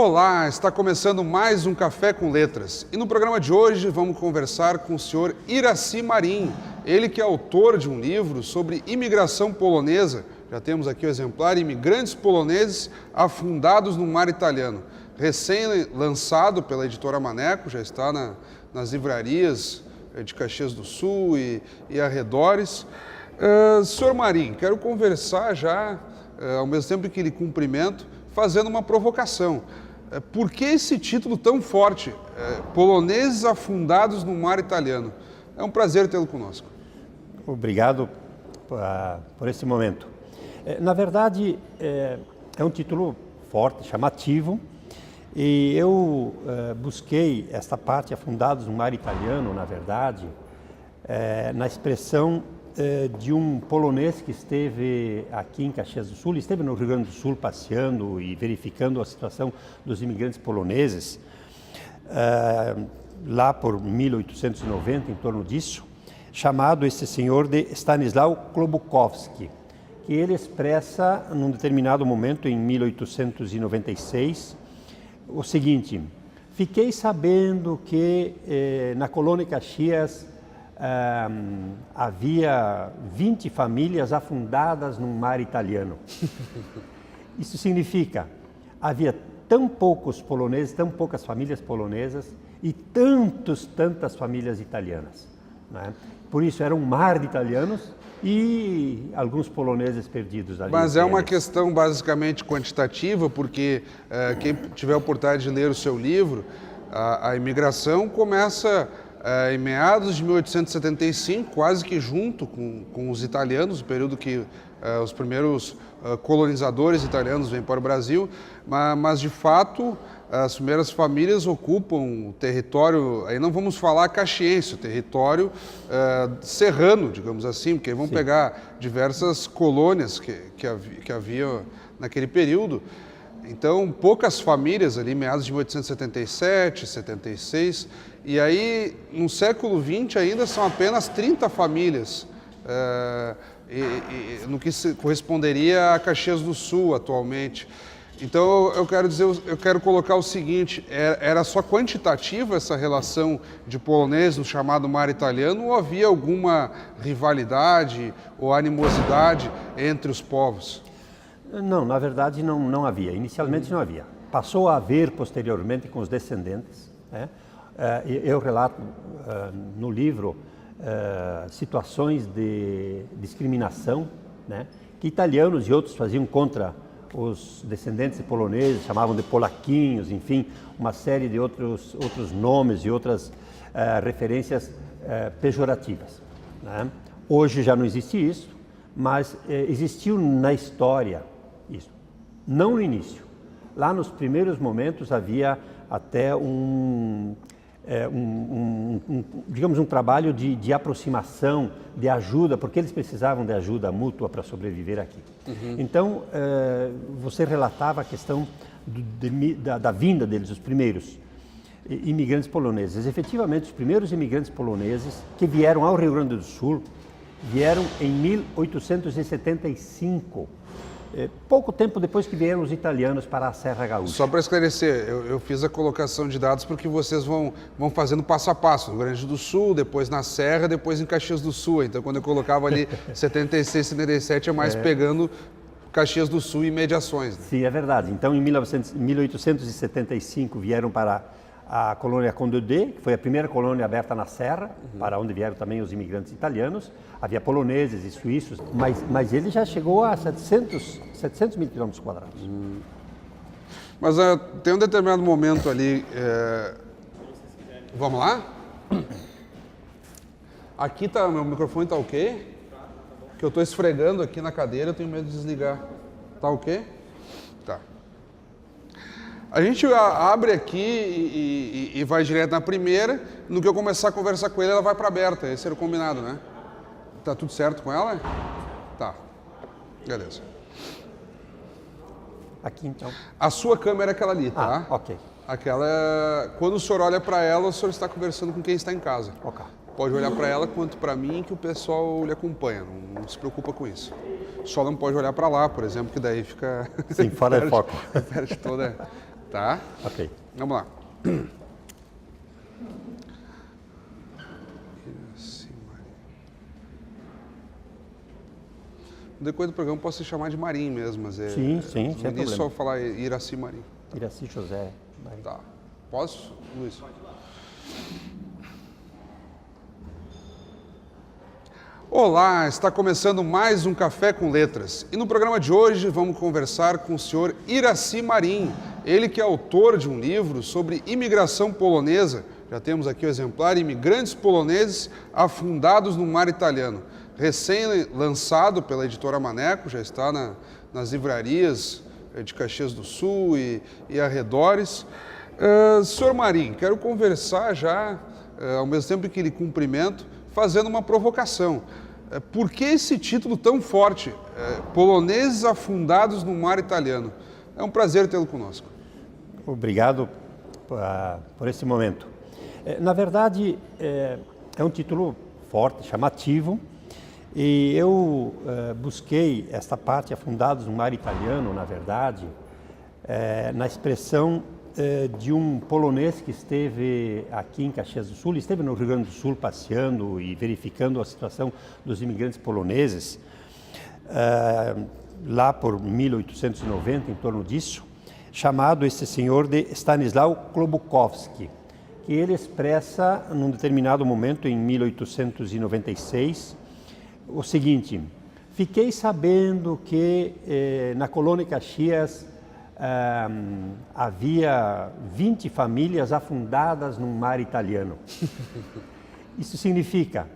Olá, está começando mais um Café com Letras. E no programa de hoje vamos conversar com o senhor Iracy Marin, ele que é autor de um livro sobre imigração polonesa. Já temos aqui o exemplar Imigrantes Poloneses Afundados no Mar Italiano. Recém-lançado pela editora Maneco, já está nas livrarias de Caxias do Sul e arredores. Senhor Marin, quero conversar já, ao mesmo tempo que lhe cumprimento, fazendo uma provocação. Por que esse título tão forte? Poloneses Afundados no Mar Italiano. É um prazer tê-lo conosco. Obrigado por esse momento. Na verdade, é um título forte, chamativo, e eu busquei esta parte, Afundados no Mar Italiano, na verdade, na expressão de um polonês que esteve aqui em Caxias do Sul, esteve no Rio Grande do Sul passeando e verificando a situação dos imigrantes poloneses, lá por 1890, em torno disso, chamado esse senhor de Stanisław Klobukowski, que ele expressa, num determinado momento, em 1896, o seguinte: fiquei sabendo que na colônia Caxias havia 20 famílias afundadas no mar italiano. Isso significa, havia tão poucos poloneses, tão poucas famílias polonesas e tantas famílias italianas, né? Por isso era um mar de italianos e alguns poloneses perdidos ali. Mas é uma questão basicamente quantitativa, porque quem tiver a oportunidade de ler o seu livro, a imigração começa em meados de 1875, quase que junto com os italianos, o período que os primeiros colonizadores italianos vêm para o Brasil, mas de fato as primeiras famílias ocupam o território, aí não vamos falar caxiense, o território serrano, digamos assim, porque vão pegar diversas colônias que havia naquele período. Então, poucas famílias ali, meados de 1877, 76, e aí, no século XX ainda são apenas 30 famílias, no que corresponderia a Caxias do Sul atualmente. Então, eu quero colocar o seguinte: era só quantitativa essa relação de polonês no chamado mar italiano, ou havia alguma rivalidade ou animosidade entre os povos? Não, na verdade não havia. Inicialmente não havia. Passou a haver posteriormente com os descendentes, né? Eu relato no livro situações de discriminação, né, que italianos e outros faziam contra os descendentes de poloneses, chamavam de polaquinhos, enfim, uma série de outros nomes e outras referências pejorativas, né? Hoje já não existe isso, mas existiu na história isso. Não no início. Lá nos primeiros momentos havia até digamos, um trabalho de aproximação, de ajuda, porque eles precisavam de ajuda mútua para sobreviver aqui. Então, você relatava a questão da vinda deles, os primeiros imigrantes poloneses. Efetivamente, os primeiros imigrantes poloneses que vieram ao Rio Grande do Sul vieram em 1875, pouco tempo depois que vieram os italianos para a Serra Gaúcha. Só para esclarecer, eu fiz a colocação de dados porque vocês vão fazendo passo a passo, no Rio Grande do Sul, depois na Serra, depois em Caxias do Sul. Então, quando eu colocava ali 76, 77, é mais pegando Caxias do Sul e imediações, né? Sim, é verdade. Então, em 1875 vieram para a colônia Condé, que foi a primeira colônia aberta na Serra, para onde vieram também os imigrantes italianos. Havia poloneses e suíços, mas ele já chegou a 700 mil quilômetros quadrados. Mas tem um determinado momento ali... Vamos lá? Aqui tá, meu microfone tá ok? Que eu estou esfregando aqui na cadeira, eu tenho medo de desligar. Tá ok? Tá. A gente abre aqui e vai direto na primeira. No que eu começar a conversar com ele, ela vai para aberta. Esse era o combinado, né? Tá tudo certo com ela? Tá. Beleza. Aqui, então. A sua câmera é aquela ali, tá? Ok. Aquela... Quando o senhor olha para ela, o senhor está conversando com quem está em casa. Ok. Pode olhar para ela quanto para mim, que o pessoal lhe acompanha. Não se preocupa com isso. Só não pode olhar para lá, por exemplo, que daí fica... Sim, fora de foco. Perde toda Tá? Ok. Vamos lá. Depois do programa posso se chamar de Marim mesmo, mas é... Sim, sem problema. só falar Iraci Marim. Iraci José Marim. Tá. Posso, Luiz? Olá, está começando mais um Café com Letras. E no programa de hoje vamos conversar com o senhor Iraci Marim, ele que é autor de um livro sobre imigração polonesa. Já temos aqui o exemplar Imigrantes Poloneses Afundados no Mar Italiano. Recém-lançado pela editora Maneco, já está nas livrarias de Caxias do Sul e arredores. Senhor Marim, quero conversar já, ao mesmo tempo que lhe cumprimento, fazendo uma provocação. Por que esse título tão forte? Poloneses Afundados no Mar Italiano. É um prazer tê-lo conosco. Obrigado por esse momento. Na verdade, é um título forte, chamativo, e eu busquei esta parte, Afundados no Mar Italiano, na verdade, na expressão de um polonês que esteve aqui em Caxias do Sul, esteve no Rio Grande do Sul passeando e verificando a situação dos imigrantes poloneses, lá por 1890, em torno disso, chamado esse senhor de Stanisław Klobukowski, que ele expressa, num determinado momento, em 1896, o seguinte: fiquei sabendo que na colônia Caxias havia 20 famílias afundadas no mar italiano. Isso significa,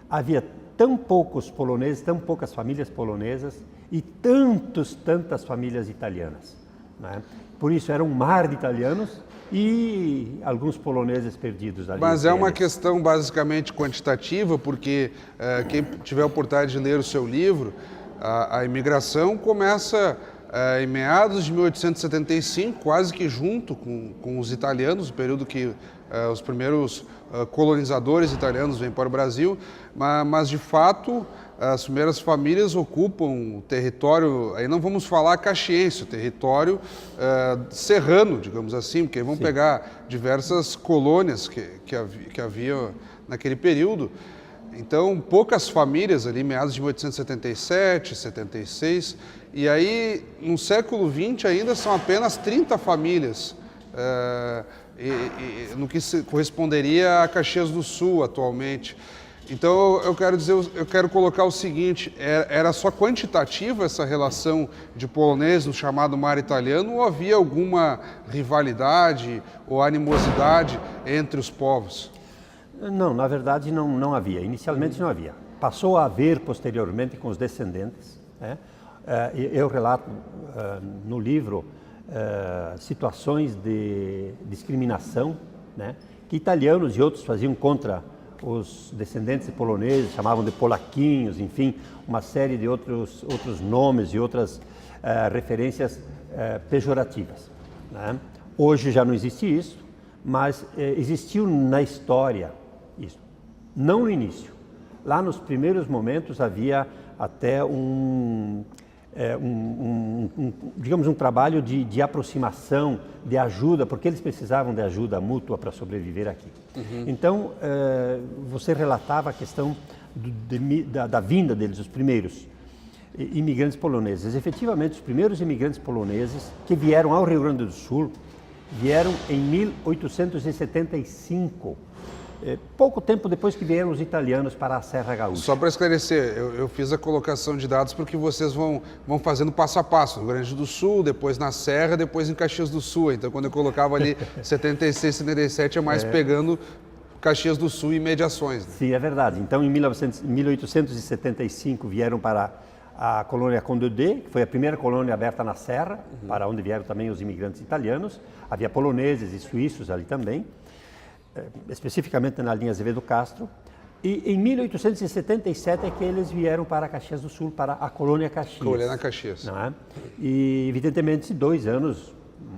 havia tão poucos poloneses, tão poucas famílias polonesas e tantas famílias italianas, né? Por isso era um mar de italianos e alguns poloneses perdidos ali. Mas é uma questão basicamente quantitativa, porque quem tiver a oportunidade de ler o seu livro, a imigração começa em meados de 1875, quase que junto com os italianos, o período que os primeiros colonizadores italianos vêm para o Brasil, mas de fato as primeiras famílias ocupam o território, aí não vamos falar caxiense, o território serrano, digamos assim, porque vão pegar diversas colônias que havia naquele período. Então, poucas famílias ali, meados de 1877, 76, e aí no século XX ainda são apenas 30 famílias, no que corresponderia a Caxias do Sul atualmente. Então eu quero colocar o seguinte: era só quantitativa essa relação de polonês no chamado mar italiano, ou havia alguma rivalidade ou animosidade entre os povos? Não, na verdade não havia. Inicialmente não havia. Passou a haver posteriormente com os descendentes, né? Eu relato no livro situações de discriminação, né, que italianos e outros faziam contra os descendentes poloneses, chamavam de polaquinhos, enfim, uma série de outros nomes e outras referências pejorativas, né? Hoje já não existe isso, mas existiu na história isso. Não no início. Lá nos primeiros momentos havia até digamos, um trabalho de aproximação, de ajuda, porque eles precisavam de ajuda mútua para sobreviver aqui. Então, você relatava a questão da vinda deles, os primeiros imigrantes poloneses. Efetivamente, os primeiros imigrantes poloneses que vieram ao Rio Grande do Sul vieram em 1875. Pouco tempo depois que vieram os italianos para a Serra Gaúcha. Só para esclarecer, eu fiz a colocação de dados porque vocês vão fazendo passo a passo, no Rio Grande do Sul, depois na Serra, depois em Caxias do Sul. Então, quando eu colocava ali 76, 77, é mais pegando Caxias do Sul e imediações, né? Sim, é verdade. Então, em 1875 vieram para a colônia Condé, que foi a primeira colônia aberta na Serra, para onde vieram também os imigrantes italianos. Havia poloneses e suíços ali também, especificamente na linha Azevedo Castro. E em 1877 é que eles vieram para Caxias do Sul, para a colônia Caxias. Colônia Caxias. Não é? E, evidentemente, 2 anos,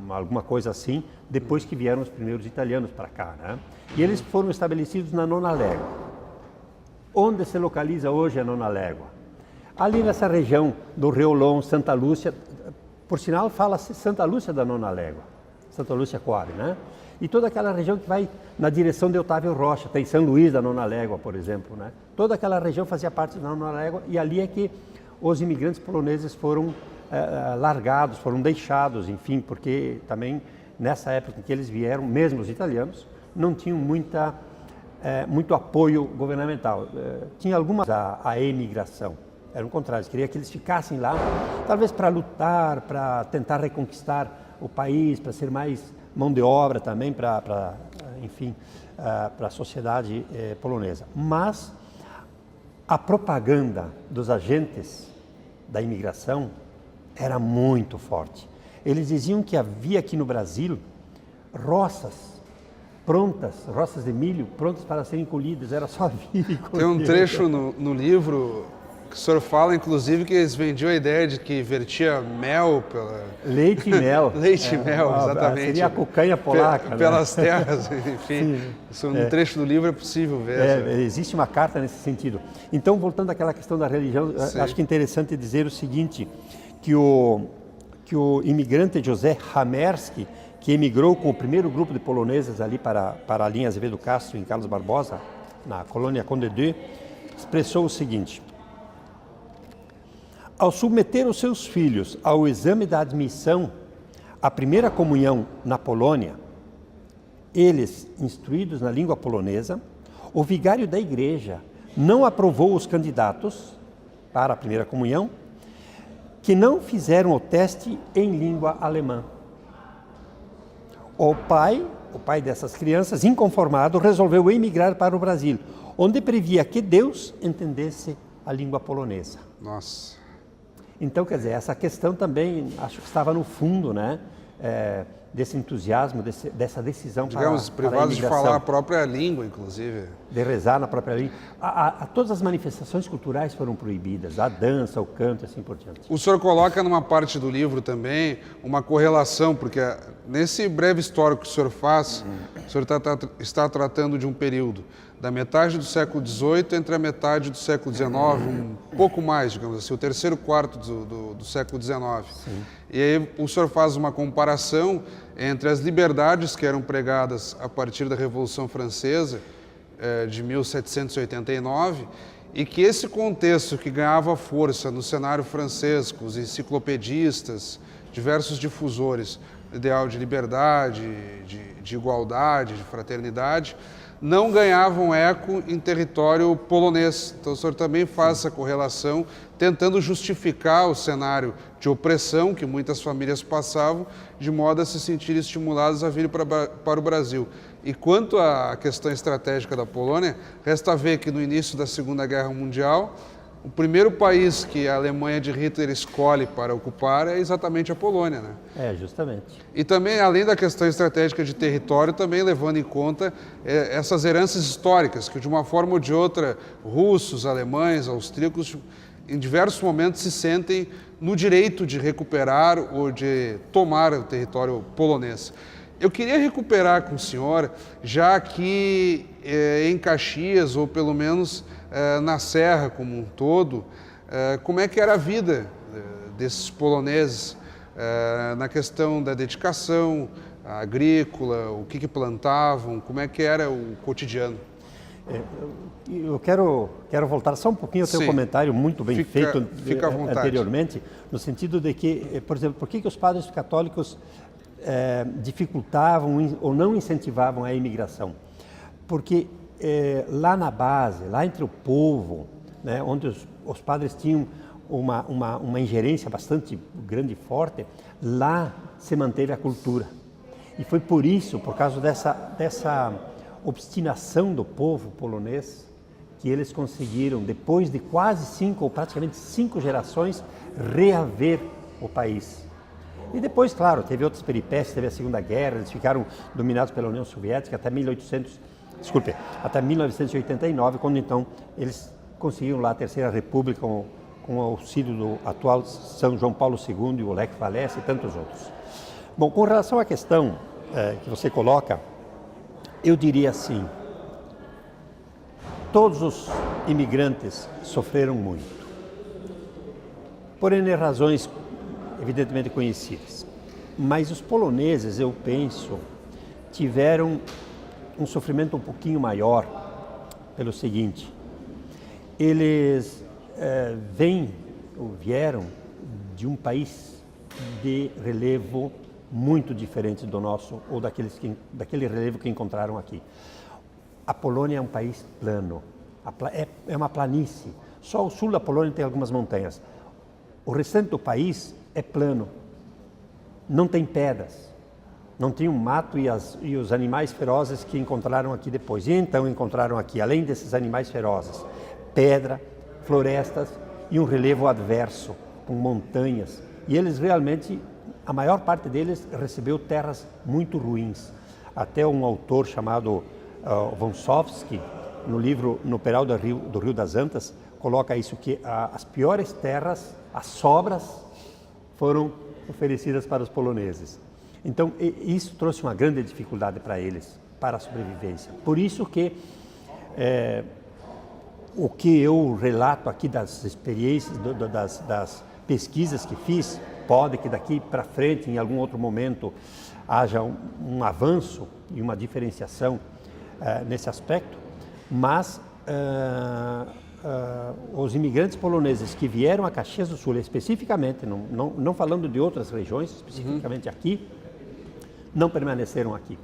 alguma coisa assim, depois que vieram os primeiros italianos para cá, né? E eles foram estabelecidos na Nona Légua. Onde se localiza hoje a Nona Légua? Ali nessa região do Riolão, Santa Lúcia, por sinal fala-se Santa Lúcia da Nona Légua, Santa Lúcia Coab, né? E toda aquela região que vai na direção de Otávio Rocha, tem São Luís da Nona Légua, por exemplo, né? Toda aquela região fazia parte da Nona Légua e ali é que os imigrantes poloneses foram largados, foram deixados, enfim, porque também nessa época em que eles vieram, mesmo os italianos, não tinham muito apoio governamental. Tinha algumas a emigração, era o contrário, queria que eles ficassem lá, talvez para lutar, para tentar reconquistar o país, para ser mais mão de obra também, enfim, para a sociedade polonesa. Mas a propaganda dos agentes da imigração era muito forte. Eles diziam que havia aqui no Brasil roças prontas, roças de milho prontas para serem colhidas, era só vir e colher. Tem um trecho no livro que o senhor fala, inclusive, que eles vendiam a ideia de que vertia mel pela... Leite e mel. Leite e mel, exatamente. Seria a cucanha polaca. Pelas terras, enfim. Isso no trecho do livro é possível ver. Existe uma carta nesse sentido. Então, voltando àquela questão da religião, acho que é interessante dizer o seguinte, que o imigrante José Hamerski, que emigrou com o primeiro grupo de poloneses ali para a linha Azevedo Castro, em Carlos Barbosa, na colônia Conde de, expressou o seguinte: ao submeter os seus filhos ao exame da admissão à primeira comunhão na Polônia, eles, instruídos na língua polonesa, o vigário da igreja não aprovou os candidatos para a primeira comunhão que não fizeram o teste em língua alemã. O pai dessas crianças, inconformado, resolveu emigrar para o Brasil, onde previa que Deus entendesse a língua polonesa. Nossa. Então, quer dizer, essa questão também, acho que estava no fundo, né, desse entusiasmo, dessa decisão para a imigração. Privados de falar a própria língua, inclusive. De rezar na própria língua. Todas as manifestações culturais foram proibidas, a dança, o canto, assim por diante. O senhor coloca numa parte do livro também uma correlação, porque nesse breve histórico que o senhor faz, o senhor está tratando de um período da metade do século XVIII entre a metade do século XIX, um pouco mais, digamos assim, o terceiro quarto do século XIX. Sim. E aí o senhor faz uma comparação entre as liberdades que eram pregadas a partir da Revolução Francesa de 1789 e que esse contexto que ganhava força no cenário francês, com os enciclopedistas, diversos difusores, ideal de liberdade, de igualdade, de fraternidade, não ganhavam eco em território polonês. Então o senhor também faz essa correlação, tentando justificar o cenário de opressão que muitas famílias passavam, de modo a se sentirem estimuladas a vir para o Brasil. E quanto à questão estratégica da Polônia, resta ver que no início da Segunda Guerra Mundial, o primeiro país que a Alemanha de Hitler escolhe para ocupar é exatamente a Polônia, né? Justamente. E também, além da questão estratégica de território, também levando em conta essas heranças históricas, que de uma forma ou de outra, russos, alemães, austríacos, em diversos momentos se sentem no direito de recuperar ou de tomar o território polonês. Eu queria recuperar com o senhor, já aqui em Caxias, ou pelo menos na Serra como um todo, como é que era a vida desses poloneses na questão da dedicação agrícola, o que plantavam, como é que era o cotidiano? Eu quero voltar só um pouquinho ao teu comentário muito bem feito anteriormente, no sentido de que, por exemplo, por que os padres católicos dificultavam ou não incentivavam a imigração? Porque lá na base, lá entre o povo, né, onde os padres tinham uma ingerência bastante grande e forte, lá se manteve a cultura. E foi por isso, por causa dessa obstinação do povo polonês, que eles conseguiram, depois de quase 5 ou praticamente 5 gerações, reaver o país. E depois, claro, teve outras peripécias, teve a Segunda Guerra, eles ficaram dominados pela União Soviética até 1989, quando então eles conseguiram lá a Terceira República com o auxílio do atual São João Paulo II, o Lech Walesa e tantos outros. Bom, com relação à questão que você coloca, eu diria assim, todos os imigrantes sofreram muito, por N razões evidentemente conhecidas. Mas os poloneses, eu penso, tiveram um sofrimento um pouquinho maior pelo seguinte: eles vieram de um país de relevo muito diferente do nosso ou daquele relevo que encontraram aqui. A Polônia é um país plano, é uma planície. Só o sul da Polônia tem algumas montanhas. O restante do país é plano, não tem pedras, não tem um mato e os animais ferozes que encontraram aqui depois. E então encontraram aqui, além desses animais ferozes, pedra, florestas e um relevo adverso, com montanhas. E eles realmente, a maior parte deles recebeu terras muito ruins. Até um autor chamado Wąsowski, no livro No Peral do Rio das Antas, coloca isso, que as piores terras, as sobras, foram oferecidas para os poloneses. Então, isso trouxe uma grande dificuldade para eles, para a sobrevivência. Por isso que o que eu relato aqui das experiências, das pesquisas que fiz, pode que daqui para frente, em algum outro momento, haja um avanço e uma diferenciação nesse aspecto, mas os imigrantes poloneses que vieram a Caxias do Sul, especificamente, não falando de outras regiões, especificamente aqui, não permaneceram aqui.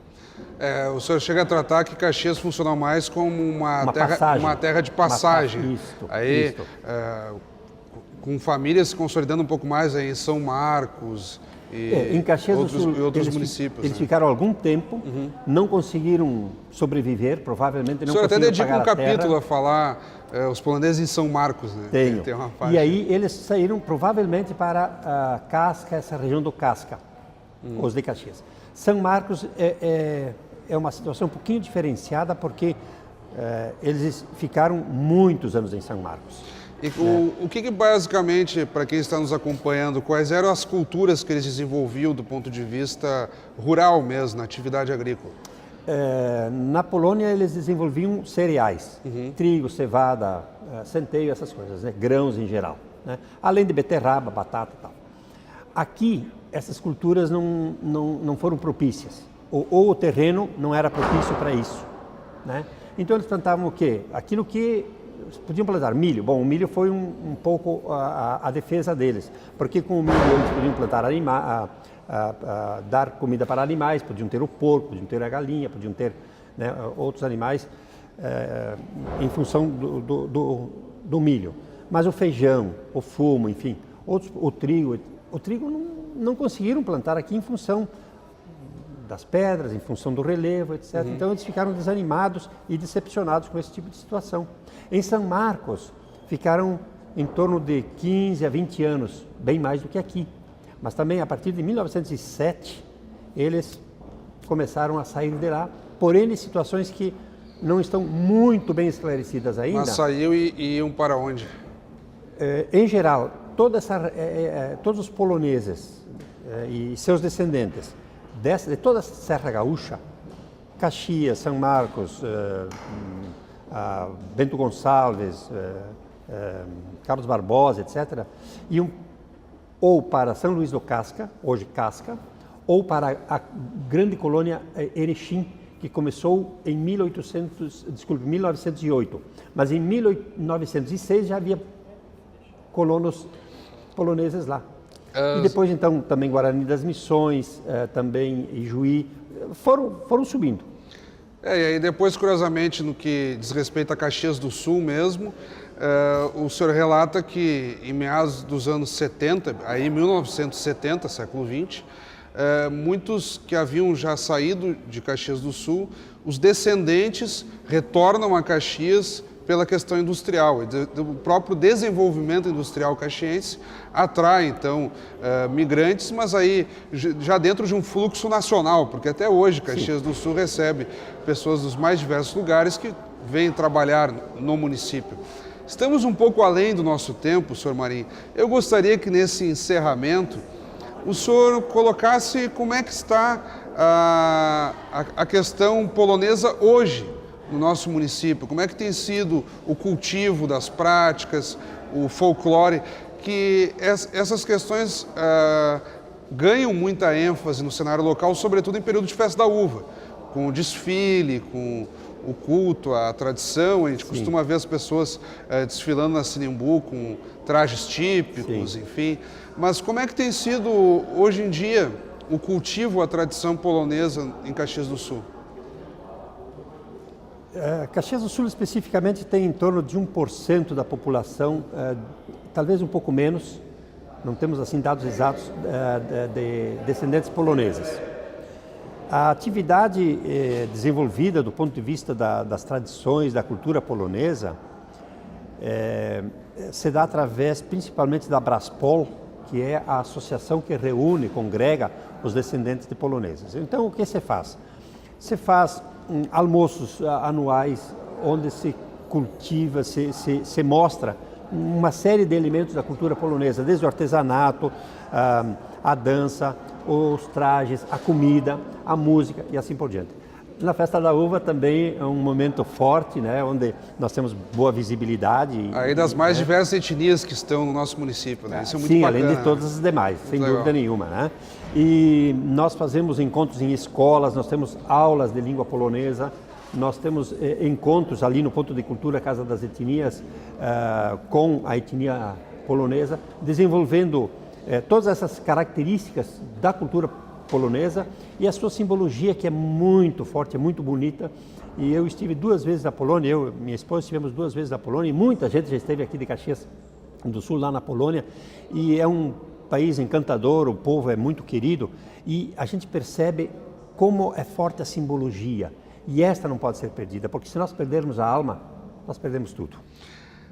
O senhor chega a tratar que Caxias funciona mais como uma terra de passagem. Isto. Com famílias se consolidando um pouco mais aí em São Marcos e em Caxias do Sul, outros municípios. Eles ficaram algum tempo, não conseguiram sobreviver, provavelmente não conseguiram pagar a terra. O senhor até dedica um capítulo a falar os poloneses em São Marcos, né? Tem uma faixa. E aí eles saíram provavelmente para Casca, essa região do Casca, os de Caxias. São Marcos é uma situação um pouquinho diferenciada porque eles ficaram muitos anos em São Marcos. E o que basicamente, para quem está nos acompanhando, quais eram as culturas que eles desenvolviam do ponto de vista rural mesmo, na atividade agrícola? Na Polônia eles desenvolviam cereais, trigo, cevada, centeio, essas coisas, né? Grãos em geral, né? Além de beterraba, batata e tal. Aqui essas culturas não foram propícias, ou o terreno não era propício para isso, né? Então eles plantavam o quê? Aquilo que podiam plantar milho. Bom, o milho foi um pouco a defesa deles, porque com o milho eles podiam plantar dar comida para animais, podiam ter o porco, podiam ter a galinha, podiam ter, né, outros animais em função do milho. Mas o feijão, o fumo, enfim, o trigo não conseguiram plantar aqui em função das pedras, em função do relevo, etc. Então eles ficaram desanimados e decepcionados com esse tipo de situação. Em São Marcos, ficaram em torno de 15 a 20 anos, bem mais do que aqui. Mas também a partir de 1907, eles começaram a sair de lá, por N situações que não estão muito bem esclarecidas ainda. Mas saiu e iam para onde? Em geral, todos os poloneses e seus descendentes, de toda a Serra Gaúcha, Caxias, São Marcos, Bento Gonçalves, Carlos Barbosa, etc., iam ou para São Luís do Casca, hoje Casca, ou para a grande colônia Erechim, que começou em 1908. Mas em 1906 já havia colonos poloneses lá. E depois, então, também Guarani das Missões, também Ijuí, foram subindo. E aí depois, curiosamente, no que diz respeito a Caxias do Sul mesmo, o senhor relata que em meados dos anos 70, aí 1970, século XX, muitos que haviam já saído de Caxias do Sul, os descendentes retornam a Caxias pela questão industrial. O próprio desenvolvimento industrial caxiense atrai, então, migrantes, mas aí já dentro de um fluxo nacional, porque até hoje Caxias do Sul recebe pessoas dos mais diversos lugares que vêm trabalhar no município. Estamos um pouco além do nosso tempo, senhor Marinho. Eu gostaria que nesse encerramento o senhor colocasse como é que está a questão polonesa hoje no nosso município, como é que tem sido o cultivo das práticas, o folclore, que essas questões ganham muita ênfase no cenário local, sobretudo em período de festa da uva, com o desfile, com o culto, a tradição. A gente costuma ver as pessoas desfilando na Sinimbu com trajes típicos, enfim. Mas como é que tem sido, hoje em dia, o cultivo, a tradição polonesa em Caxias do Sul? Caxias do Sul, especificamente, tem em torno de 1% da população, talvez um pouco menos, não temos assim dados exatos, de descendentes poloneses. A atividade desenvolvida do ponto de vista das tradições, da cultura polonesa, se dá através principalmente da Braspol, que é a associação que reúne, congrega os descendentes de poloneses. Então, o que se faz? Se faz almoços anuais onde se cultiva, se mostra uma série de elementos da cultura polonesa, desde o artesanato, a dança, os trajes, a comida, a música e assim por diante. Na Festa da Uva também é um momento forte, né, onde nós temos boa visibilidade. Aí das mais diversas etnias que estão no nosso município, né? Isso é muito sim, bacana. além de todas as demais, sem dúvida nenhuma, né? E nós fazemos encontros em escolas, nós temos aulas de língua polonesa, nós temos encontros ali no Ponto de Cultura Casa das Etnias com a etnia polonesa, desenvolvendo todas essas características da cultura polonesa e a sua simbologia, que é muito forte, é muito bonita. E eu estive 2 vezes na Polônia, eu e minha esposa estivemos 2 vezes na Polônia, e muita gente já esteve aqui de Caxias do Sul, lá na Polônia, e é um país encantador, o povo é muito querido, e a gente percebe como é forte a simbologia, e esta não pode ser perdida, porque se nós perdermos a alma, nós perdemos tudo.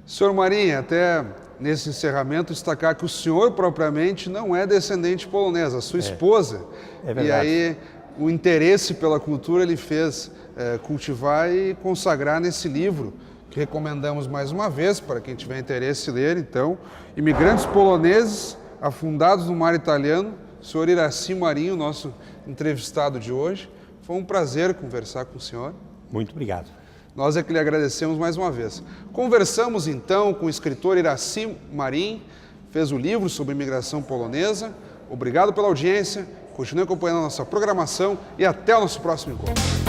Senhor Marinho, até nesse encerramento destacar que o senhor propriamente não é descendente polonês, a sua esposa. É verdade. E aí o interesse pela cultura ele fez cultivar e consagrar nesse livro, que recomendamos mais uma vez para quem tiver interesse em ler. Então, Imigrantes Poloneses Afundados no Mar Italiano, senhor Iracy Marinho, nosso entrevistado de hoje. Foi um prazer conversar com o senhor. Muito obrigado. Nós é que lhe agradecemos mais uma vez. Conversamos então com o escritor Iracy Marinho, fez o livro sobre imigração polonesa. Obrigado pela audiência, continue acompanhando a nossa programação e até o nosso próximo encontro.